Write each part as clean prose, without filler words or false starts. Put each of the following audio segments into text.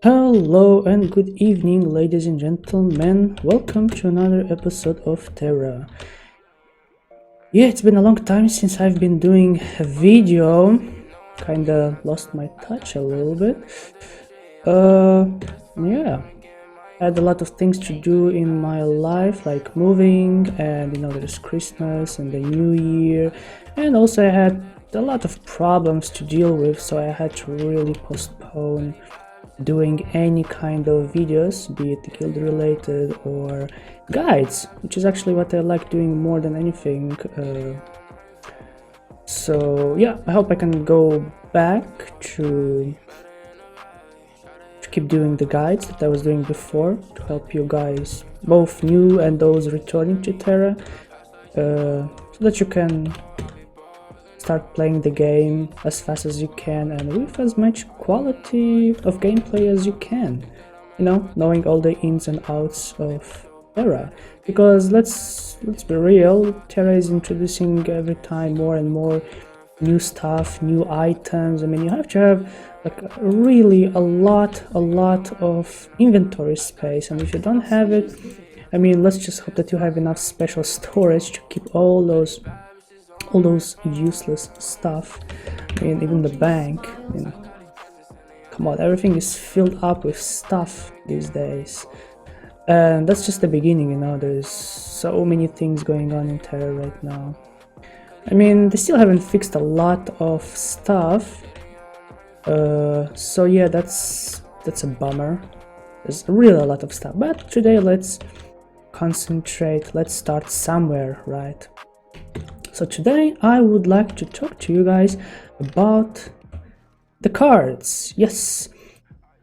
Hello and good evening, ladies and gentlemen. Welcome to another episode of TERA. Yeah, it's been a long time since I've been doing a video. Kinda lost my touch a little bit. Yeah. I had a lot of things to do in my life, like moving, and there's Christmas and the New Year, and also I had a lot of problems to deal with, so I had to really postpone doing any kind of videos, be it guild related or guides, which is actually what I like doing more than anything. So yeah, I hope I can go back to keep doing the guides that I was doing before to help you guys, both new and those returning to TERA, so that you can start playing the game as fast as you can and with as much quality of gameplay as you can, knowing all the ins and outs of TERA, because let's be real, TERA is introducing every time more and more new stuff, new items. I mean, you have to have like really a lot of inventory space, and if you don't have it, I mean, let's just hope that you have enough special storage to keep all those useless stuff. I mean, even the bank, come on, everything is filled up with stuff these days, and that's just the beginning. There's so many things going on in TERA right now. I mean, they still haven't fixed a lot of stuff, so yeah, that's a bummer. There's really a lot of stuff, but today let's concentrate, let's start somewhere, right? So today I would like to talk to you guys about the cards. Yes,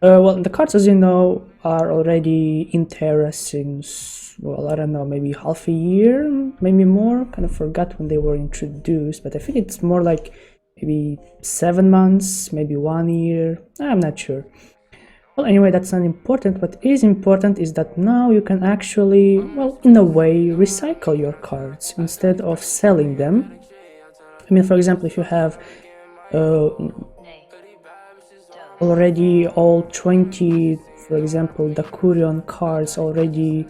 well, the cards, as you know, are already in TERA since, well, I don't know, maybe half a year, maybe more. Kind of forgot when they were introduced, but I think it's more like maybe 7 months, maybe 1 year. I'm not sure. Well, anyway, that's not important. What is important is that now you can actually, well, in a way, recycle your cards instead of selling them. I mean, for example, if you have already all 20, for example, Dakurion cards already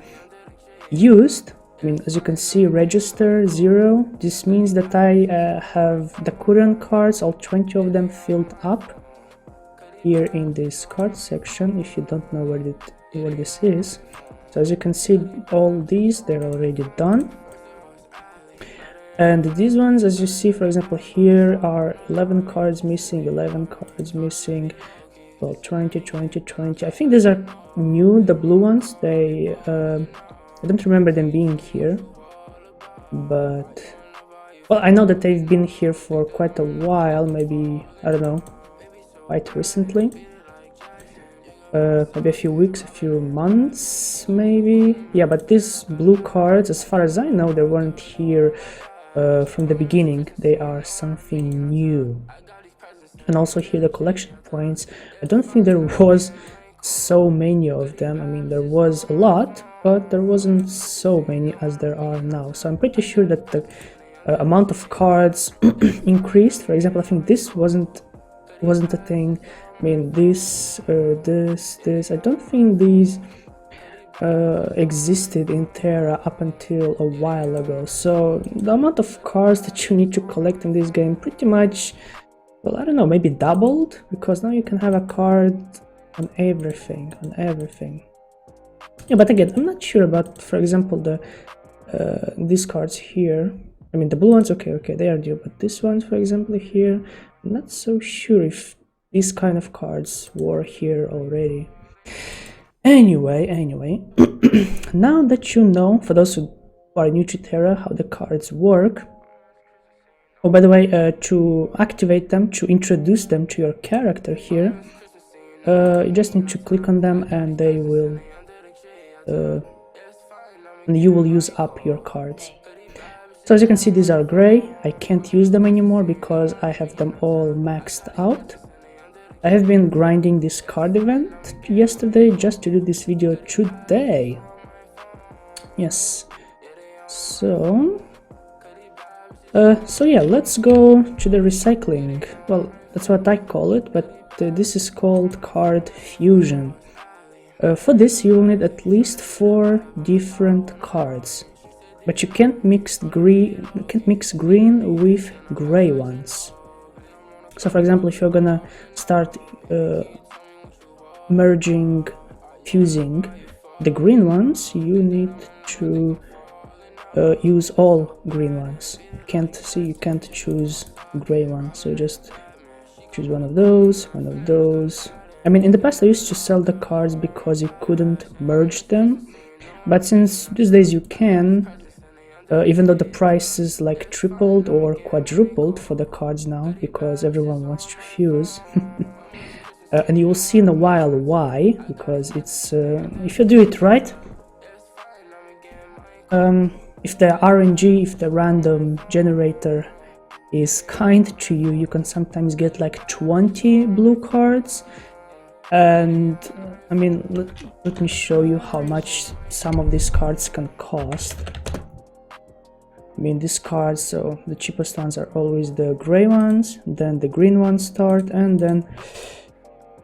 used, I mean, as you can see, register 0, this means that I have Dakurion cards, all 20 of them filled up here in this card section, if you don't know where this is. So as you can see, all these, they're already done. And these ones, as you see, for example, here are 11 cards missing, 11 cards missing, well, 20, 20, 20. I think these are new, the blue ones. They I don't remember them being here, but, well, I know that they've been here for quite a while, maybe, I don't know, quite recently, maybe a few weeks, a few months, maybe. Yeah, but these blue cards, as far as I know, they weren't here from the beginning. They are something new. And also here, the collection points, I don't think there was so many of them. I mean, there was a lot, but there wasn't so many as there are now. So I'm pretty sure that the amount of cards increased. For example, I think this wasn't a thing. I mean, this, this, I don't think these existed in TERA up until a while ago. So the amount of cards that you need to collect in this game pretty much, well, I don't know, maybe doubled, because now you can have a card on everything, Yeah, but again, I'm not sure about, for example, the these cards here. I mean, the blue ones, okay, they are due, but this ones, for example, here, I'm not so sure if these kind of cards were here already. Anyway, now that you know, for those who are new to TERA, how the cards work. Oh, by the way, to activate them, to introduce them to your character here, you just need to click on them and they will, and you will use up your cards. So as you can see, these are gray. I can't use them anymore because I have them all maxed out. I have been grinding this card event yesterday just to do this video today. Yes. So yeah, let's go to the recycling. Well, that's what I call it, but this is called card fusion. For this you will need at least 4 different cards, but you can't mix green with gray ones. So for example, if you're gonna start fusing the green ones, you need to use all green ones. You can't choose gray ones, so just choose one of those. I mean, in the past I used to sell the cards because you couldn't merge them, but since these days you can, even though the price is like tripled or quadrupled for the cards now because everyone wants to fuse. And you will see in a while why, because it's if you do it right, if the RNG, if the random generator is kind to you, you can sometimes get like 20 blue cards. And I mean, let me show you how much some of these cards can cost. I mean, these cards, so the cheapest ones are always the gray ones, then the green ones start, and then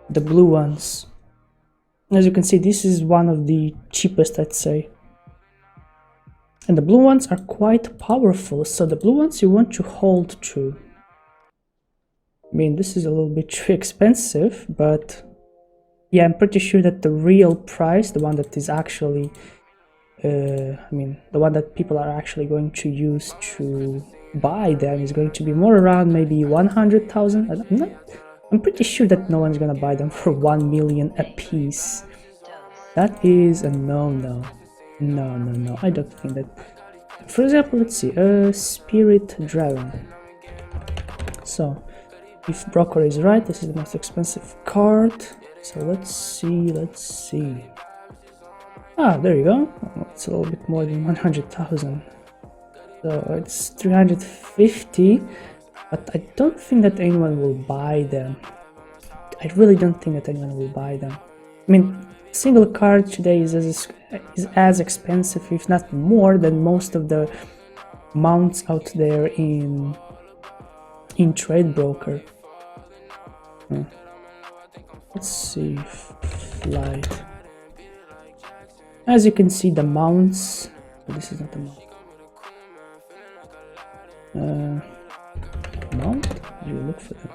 the blue ones. As you can see, this is one of the cheapest, I'd say. And the blue ones are quite powerful, so the blue ones you want to hold true. I mean, this is a little bit too expensive, but yeah, I'm pretty sure that the real price, the one that is actually, I mean, the one that people are actually going to use to buy them is going to be more around maybe 100,000. I'm pretty sure that no one's gonna buy them for 1 million a piece. That is a no. No, I don't think that. For example, let's see, Spirit Dragon. So, if Broker is right, this is the most expensive card. So let's see. Ah, there you go. It's a little bit more than 100,000. So it's 350, but I don't think that anyone will buy them. I really don't think that anyone will buy them. I mean, single card today is as expensive, if not more, than most of the mounts out there in Trade Broker. Let's see, flight. As you can see, the mounts. This is not the mount. Mount? You look for them.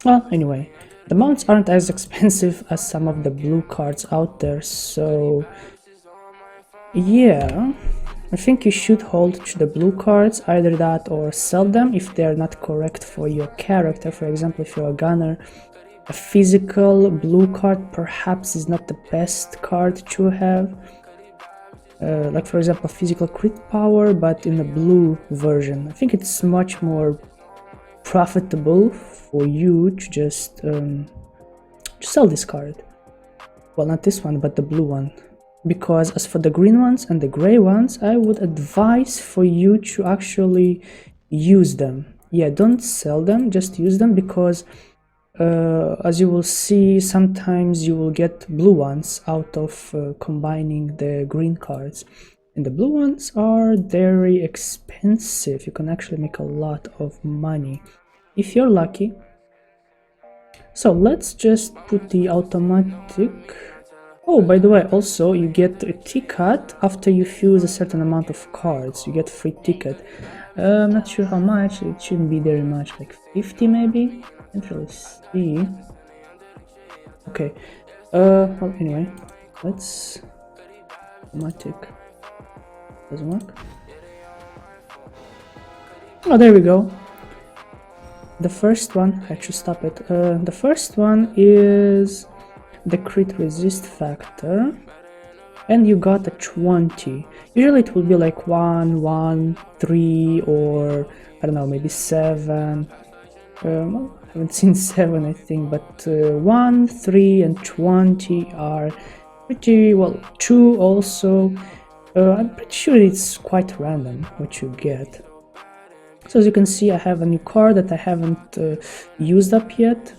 Well, anyway, the mounts aren't as expensive as some of the blue cards out there, so yeah, I think you should hold to the blue cards, either that or sell them if they are not correct for your character. For example, if you're a gunner, a physical blue card perhaps is not the best card to have. Like for example, physical crit power, but in a blue version. I think it's much more profitable for you to just sell this card. Well, not this one, but the blue one. Because as for the green ones and the gray ones, I would advise for you to actually use them. Yeah, don't sell them, just use them, because as you will see, sometimes you will get blue ones out of combining the green cards. And the blue ones are very expensive. You can actually make a lot of money if you're lucky. So let's just put the automatic. Oh, by the way, also you get a ticket after you fuse a certain amount of cards. You get free ticket. I'm not sure how much. It shouldn't be very much, like 50 maybe. Can't really see. Okay. Well, anyway, let's automatic. Doesn't work. Oh, there we go. The first one, I should stop it. The first one is the crit resist factor, and you got a 20. Usually it will be like 1, 1, 3, or I don't know, maybe 7. Well, I haven't seen 7, I think, but 1, 3, and 20 are pretty well. 2 also. I'm pretty sure it's quite random what you get. So as you can see, I have a new card that I haven't used up yet.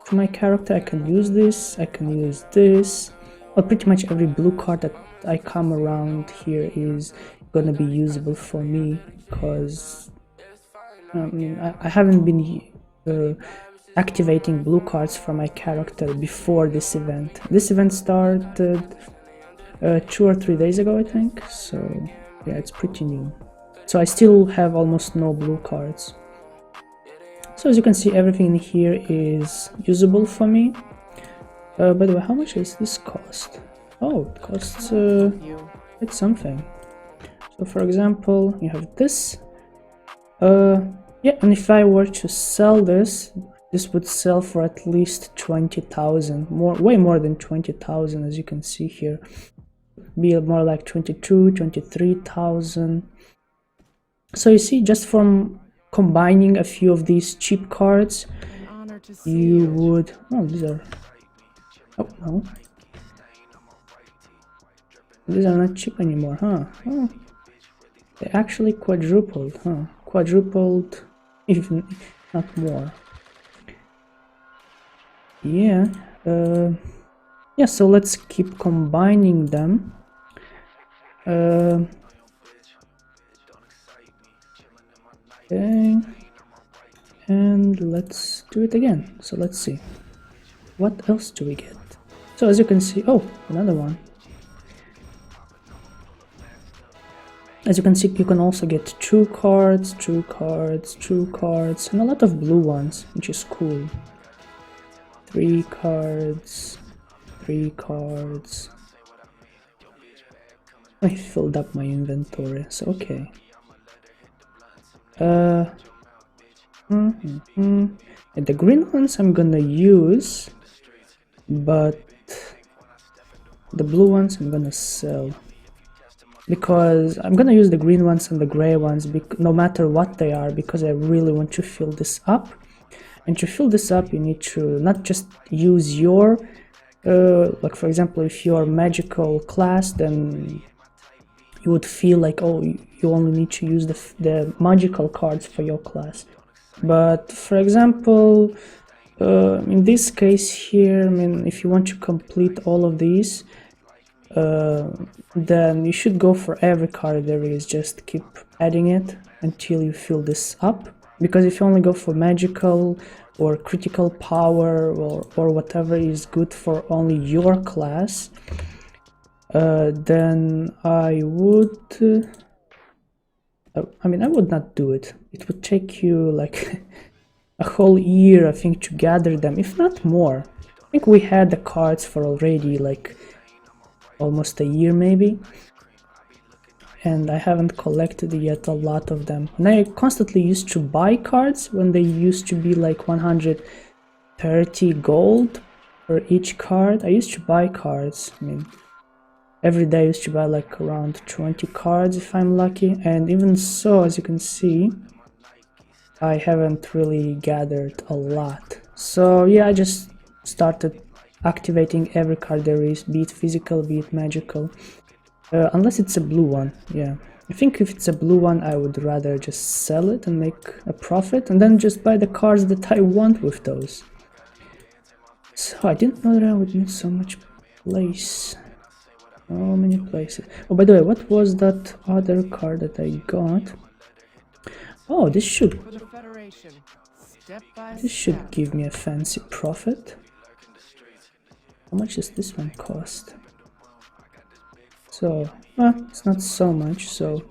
To my character, I can use this, I can use this. Well, pretty much every blue card that I come around here is gonna be usable for me, because I haven't been activating blue cards for my character before this event. This event started 2 or 3 days ago, I think, so yeah, it's pretty new. So I still have almost no blue cards. So as you can see, everything in here is usable for me. By the way, how much does this cost? Oh, it costs it's something. So for example, you have this. Yeah, and if I were to sell this, this would sell for at least 20,000, way more than 20,000, as you can see here. Be more like 22, 23,000. So you see, just from combining a few of these cheap cards, you would... Oh, these are... Oh, no. These are not cheap anymore, huh? Oh, they actually quadrupled, huh? Quadrupled, even not more. Yeah, yeah, so let's keep combining them. Okay, and let's do it again. So let's see, what else do we get? So as you can see, oh, another one. As you can see, you can also get 2 cards, 2 cards, 2 cards, and a lot of blue ones, which is cool. 3 cards, 3 cards. I filled up my inventory, so okay. And the green ones I'm gonna use, but the blue ones I'm gonna sell. Because I'm gonna use the green ones and the gray ones no matter what they are, because I really want to fill this up. And to fill this up, you need to not just use your like for example, if you're magical class, then you would feel like, oh, you only need to use the magical cards for your class. But for example, in this case here, I mean, if you want to complete all of these, then you should go for every card there is. Just keep adding it until you fill this up, because if you only go for magical or critical power or whatever is good for only your class, then I would I mean, I would not do it. It would take you like a whole year, I think, to gather them, if not more. I think we had the cards for already like almost a year maybe, and I haven't collected yet a lot of them. And I constantly used to buy cards when they used to be like 130 gold for each card. I used to buy cards. I mean, every day I used to buy like around 20 cards if I'm lucky, and even so, as you can see, I haven't really gathered a lot. So yeah, I just started activating every card there is, be it physical, be it magical, unless it's a blue one. Yeah, I think if it's a blue one, I would rather just sell it and make a profit, and then just buy the cards that I want with those. So I didn't know that I would need so much place. So many places. Oh, by the way, what was that other card that I got? Oh, this should give me a fancy profit. How much does this one cost? So, it's not so much. So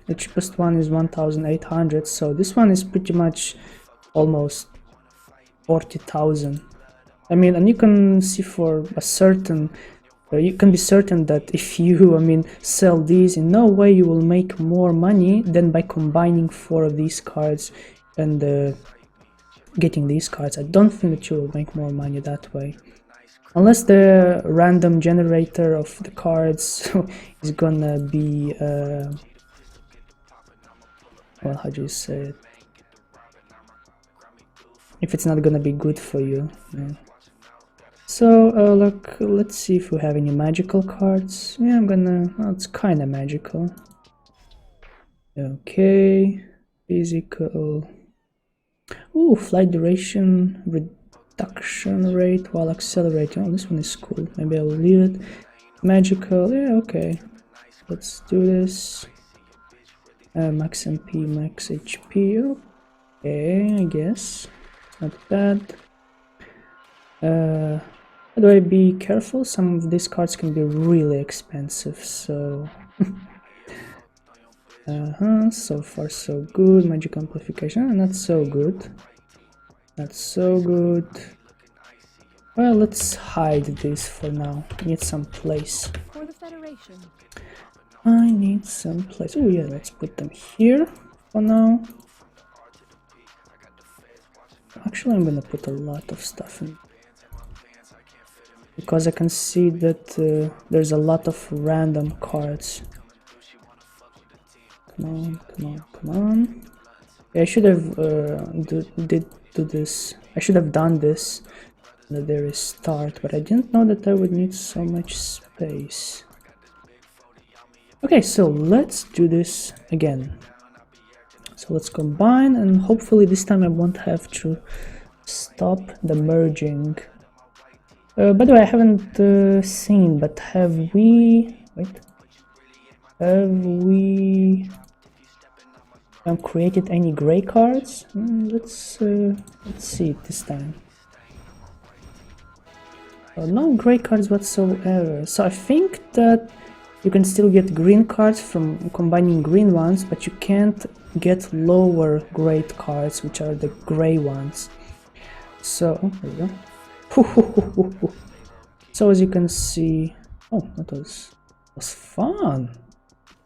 the cheapest one is 1,800. So this one is pretty much almost 40,000. I mean, and you can see for a certain, you can be certain that if you, I mean, sell these, in no way you will make more money than by combining 4 of these cards and getting these cards. I don't think that you will make more money that way. Unless the random generator of the cards is gonna be, well, how do you say it? If it's not gonna be good for you. Yeah. So, look, let's see if we have any magical cards. Yeah, I'm gonna... well, it's kinda magical. Okay, physical... Ooh, flight duration, reduction rate while accelerating. Oh, this one is cool. Maybe I'll leave it. Magical, yeah, okay. Let's do this. Max MP, max HP. Okay, I guess. not bad. How do I be careful? Some of these cards can be really expensive, so so far so good. Magic amplification, not so good. Not so good. Well, let's hide this for now. Need some place. For the Federation. I need some place. Oh yeah, let's put them here for now. Actually, I'm gonna put a lot of stuff in, because I can see that there's a lot of random cards. Come on, come on, come on. Yeah, I should have do this. I should have done this at the very start, but I didn't know that I would need so much space. Okay, so let's do this again. So let's combine, and hopefully this time I won't have to stop the merging. By the way, I haven't seen, but have we... Wait. Have we created any gray cards? Let's see it this time. No gray cards whatsoever. So I think that you can still get green cards from combining green ones, but you can't get lower grade cards, which are the gray ones. So, there we go. So as you can see, oh, that was fun.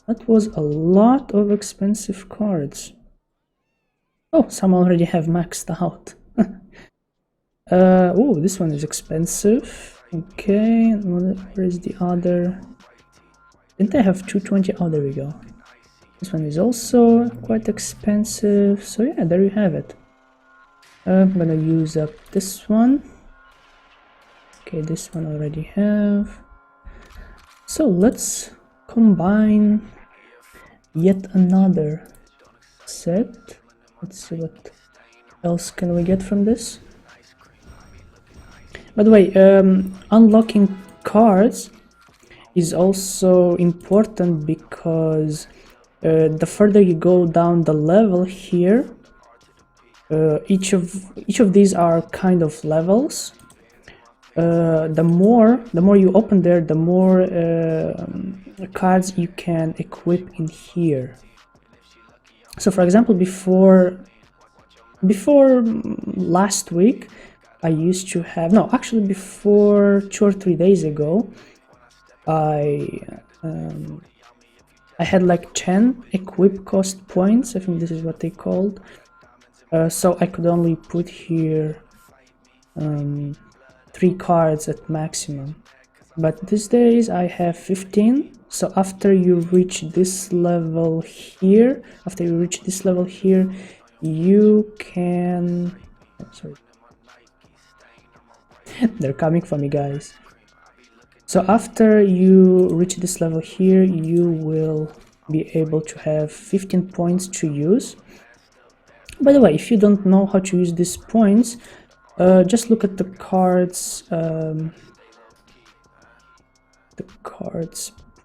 That was a lot of expensive cards. Oh, some already have maxed out. Oh, this one is expensive. Okay, where is the other? Didn't I have 220? Oh, there we go. This one is also quite expensive. So yeah, there you have it. I'm gonna use up this one. Okay, this one I already have. So let's combine yet another set. Let's see what else can we get from this. By the way, unlocking cards is also important, because the further you go down the level here, each of these are kind of levels. The more you open there, the more cards you can equip in here. So for example, before last week, I used to have, no, actually before 2 or 3 days ago, I had like 10 equip cost points. I think this is what they called. So I could only put here 3 cards at maximum, but these days I have 15. So after you reach this level here, you can, oh, sorry. They're coming for me, guys. So after you reach this level here, you will be able to have 15 points to use. By the way, if you don't know how to use these points, just look at the cards,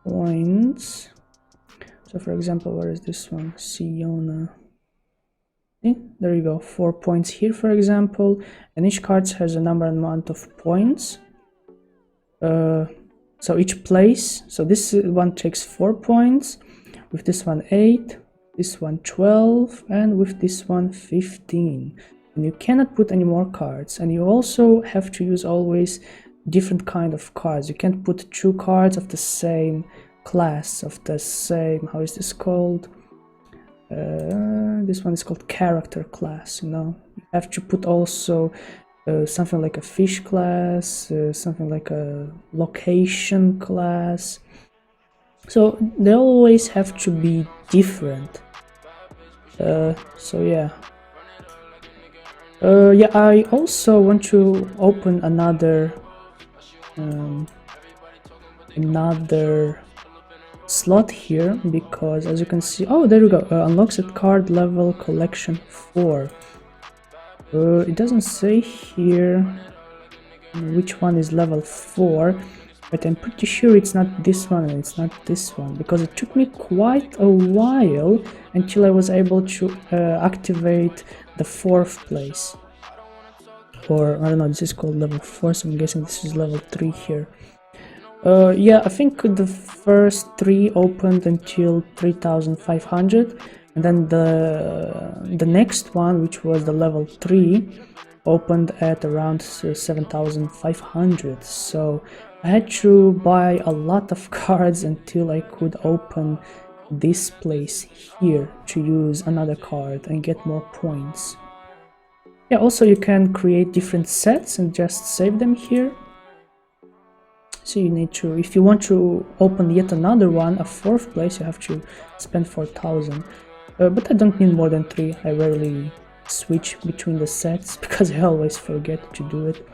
points. So for example, where is this one? Siona. See? There you go, 4 points here, for example, and each card has a number amount of points. So each place, so this one takes 4 points, with this one 8, this one 12, and with this one 15. And you cannot put any more cards, and you also have to use always different kind of cards. You can't put 2 cards of the same class, of the same, how is this called? This one is called character class, you know. You have to put also something like a fish class, something like a location class. So they always have to be different. So yeah. Yeah, I also want to open another slot here, because as you can see, oh, there we go, unlocks at card level collection 4. It doesn't say here which one is level 4, but I'm pretty sure it's not this one and it's not this one, because it took me quite a while until I was able to activate the 4th place. or I don't know, this is called level 4, so I'm guessing this is level 3 here. Yeah, I think the first 3 opened until 3500, and then the next one, which was the level 3, opened at around 7500. So I had to buy a lot of cards until I could open this place here to use another card and get more points. Yeah, also you can create different sets and just save them here. So you need to, if you want to open yet another one, a 4th place, you have to spend 4000. But I don't need more than 3. I rarely switch between the sets because I always forget to do it.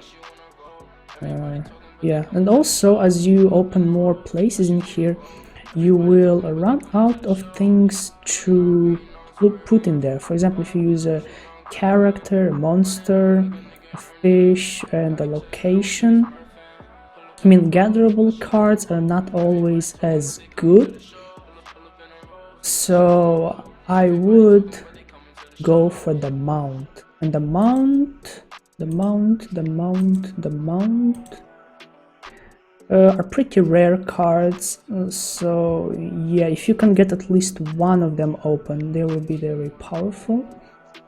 Yeah, and also as you open more places in here, you will run out of things to put in there. For example, if you use a character, a monster, a fish, and a location, I mean, gatherable cards are not always as good, so I would go for the mount. And the mount are pretty rare cards, so yeah, if you can get at least one of them open, they will be very powerful.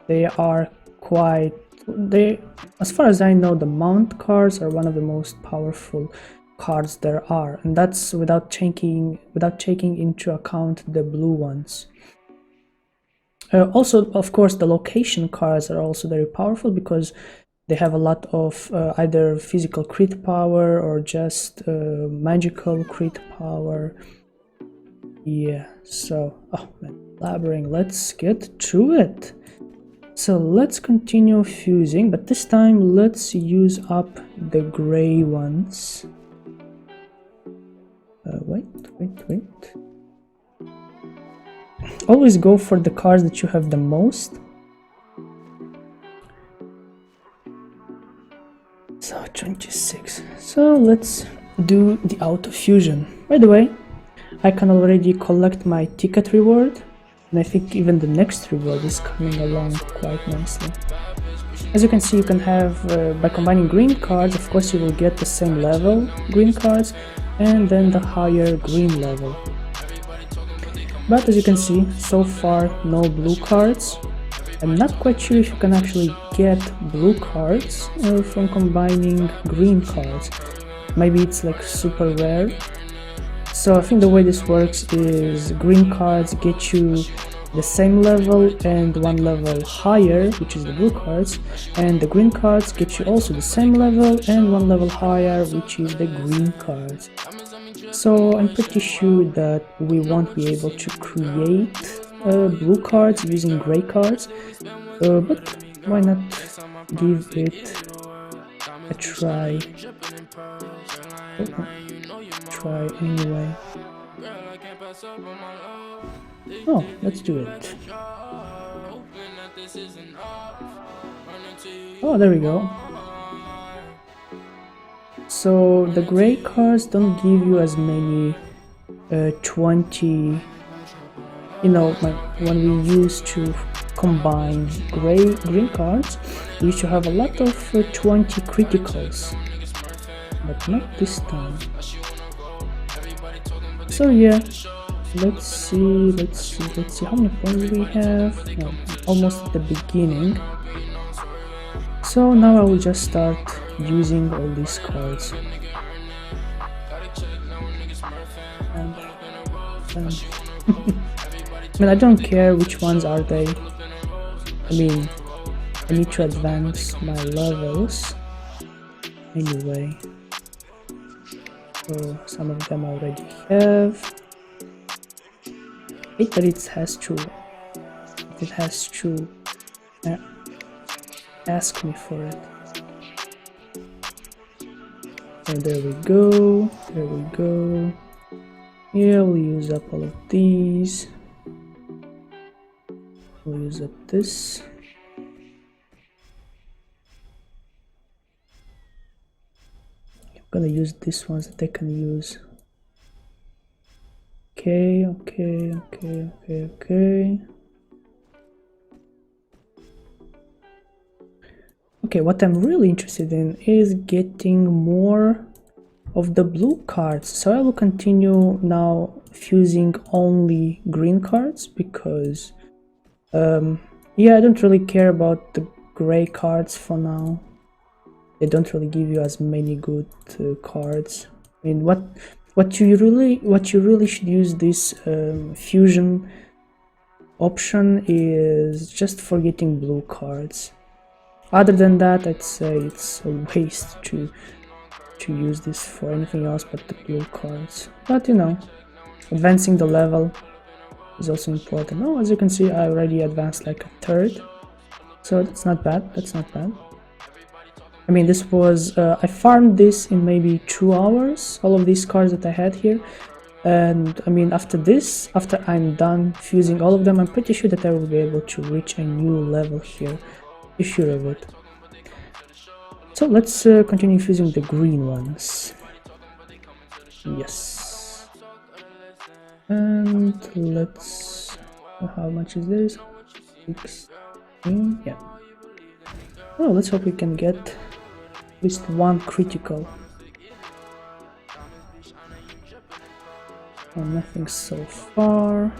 They are quite, as far as I know, the mount cards are one of the most powerful cards there are, and that's without taking into account the blue ones. Also, of course, the location cards are also very powerful because they have a lot of either physical crit power or just magical crit power. Yeah, so, oh man, blabbering, let's get to it. So let's continue fusing, but this time let's use up the gray ones. Wait. Always go for the cards that you have the most. So 26. So let's do the auto fusion. By the way, I can already collect my ticket reward, and I think even the next reward is coming along quite nicely. As you can see, you can have, by combining green cards, of course you will get the same level green cards, and then the higher green level. But as you can see, so far no blue cards. I'm not quite sure if you can actually get blue cards from combining green cards. Maybe it's like super rare. So I think the way this works is green cards get you the same level and one level higher, which is the blue cards, and the green cards get you also the same level and one level higher, which is the green cards. So I'm pretty sure that we won't be able to create blue cards using gray cards, but why not give it a try? Try anyway. Oh, let's do it. Oh, there we go. So the gray cards don't give you as many 20, you know, like when we used to combine green cards, we used to have a lot of 20 criticals, but not this time. So yeah, let's see how many points we have. Oh, almost at the beginning. So now I will just start using all these cards. And I mean, I don't care which ones are they. I mean, I need to advance my levels anyway. So some of them I already have. It has to ask me for it. And there we go. Yeah, we'll use up all of these. We'll use up this. I'm gonna use these ones that I can use. Okay. Okay, what I'm really interested in is getting more of the blue cards. So I will continue now fusing only green cards because yeah, I don't really care about the gray cards for now. They don't really give you as many good cards. I mean, what you really should use this fusion option is just for getting blue cards. Other than that, I'd say it's a waste to use this for anything else but the blue cards. But you know, advancing the level is also important. Oh, as you can see, I already advanced like a third, so that's not bad. That's not bad. I mean, this was I farmed this in maybe 2 hours, all of these cards that I had here. And I mean, after this, after I'm done fusing all of them, I'm pretty sure that I will be able to reach a new level here. Be sure of it. So let's continue fusing the green ones. Yes. And let's... how much is this? 16? Yeah. Oh, let's hope we can get at least one critical. Oh, nothing so far.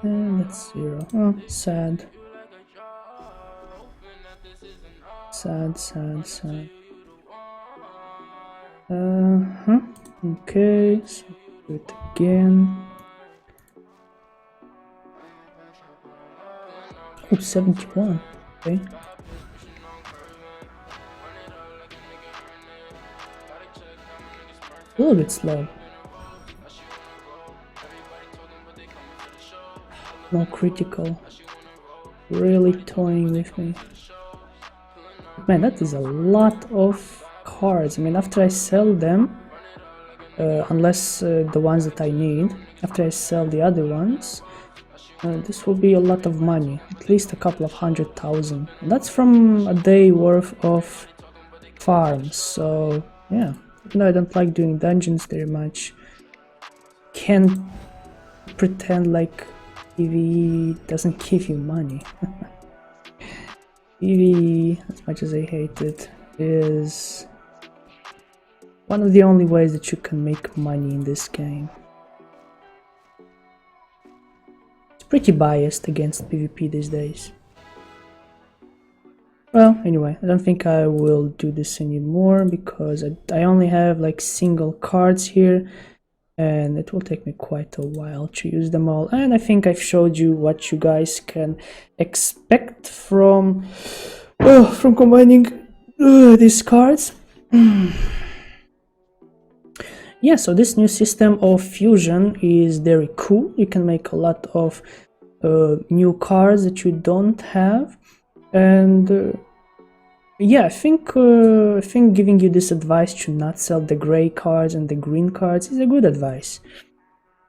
And that's 0. Oh, sad. Sad. Okay, so do it again. Oh, 71. Okay. A little bit slow. No critical. Really toying with me. Man, that is a lot of cards. I mean, after I sell them, unless the ones that I need, after I sell the other ones, this will be a lot of money, at least a couple of 100,000. And that's from a day worth of farms. So yeah, even though I don't like doing dungeons very much, can't pretend like PVE doesn't give you money. PVE, as much as I hate it, is one of the only ways that you can make money in this game. It's pretty biased against PvP these days. Well, anyway, I don't think I will do this anymore because I only have like single cards here, and it will take me quite a while to use them all. And I think I've showed you what you guys can expect from combining these cards. Yeah, so this new system of fusion is very cool. You can make a lot of new cards that you don't have, and yeah, I think giving you this advice to not sell the gray cards and the green cards is a good advice,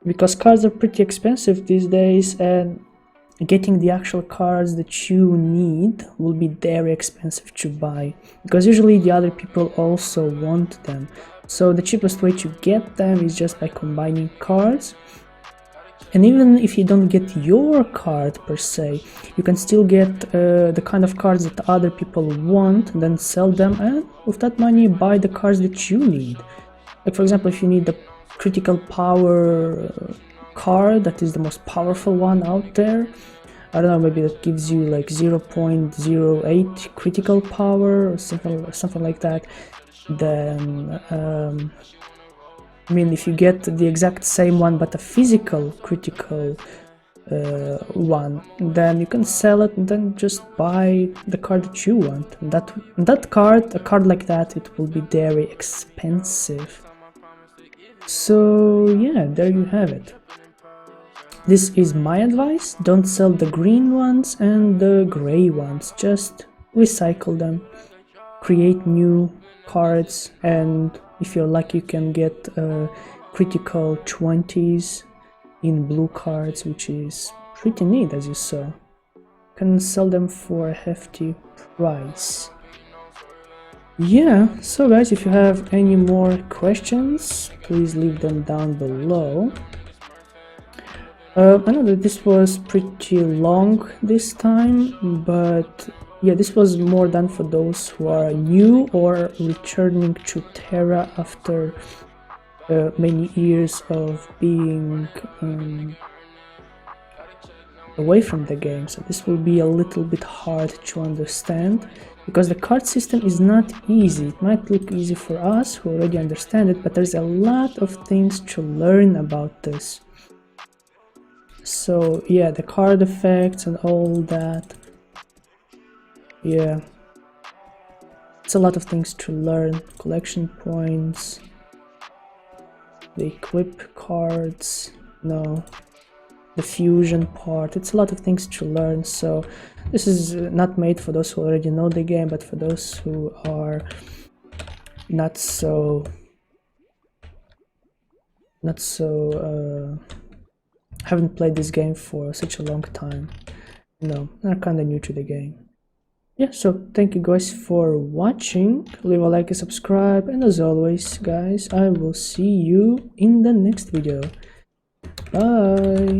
because cards are pretty expensive these days, and getting the actual cards that you need will be very expensive to buy, because usually the other people also want them. So the cheapest way to get them is just by combining cards. And even if you don't get your card per se, you can still get the kind of cards that other people want, and then sell them, and with that money buy the cards that you need. Like for example, if you need the critical power card that is the most powerful one out there, I don't know, maybe that gives you like 0.08 critical power or something like that, then I mean, if you get the exact same one but a physical critical one, then you can sell it and then just buy the card that you want. And a card like that, it will be very expensive. So yeah, there you have it. This is my advice. Don't sell the green ones and the gray ones, just recycle them, create new cards, and if you're lucky you can get critical 20s in blue cards, which is pretty neat. As you saw, you can sell them for a hefty price. Yeah, so guys, if you have any more questions, please leave them down below. I know that this was pretty long this time, but yeah, this was more done for those who are new or returning to TERA after many years of being away from the game. So this will be a little bit hard to understand because the card system is not easy. It might look easy for us who already understand it, but there's a lot of things to learn about this. So yeah, the card effects and all that, yeah, it's a lot of things to learn. Collection points, the equip cards, no, the fusion part, it's a lot of things to learn. So this is not made for those who already know the game, but for those who are not so haven't played this game for such a long time, are kind of new to the game. Yeah, so thank you guys for watching. Leave a like and subscribe, and as always guys, I will see you in the next video. Bye.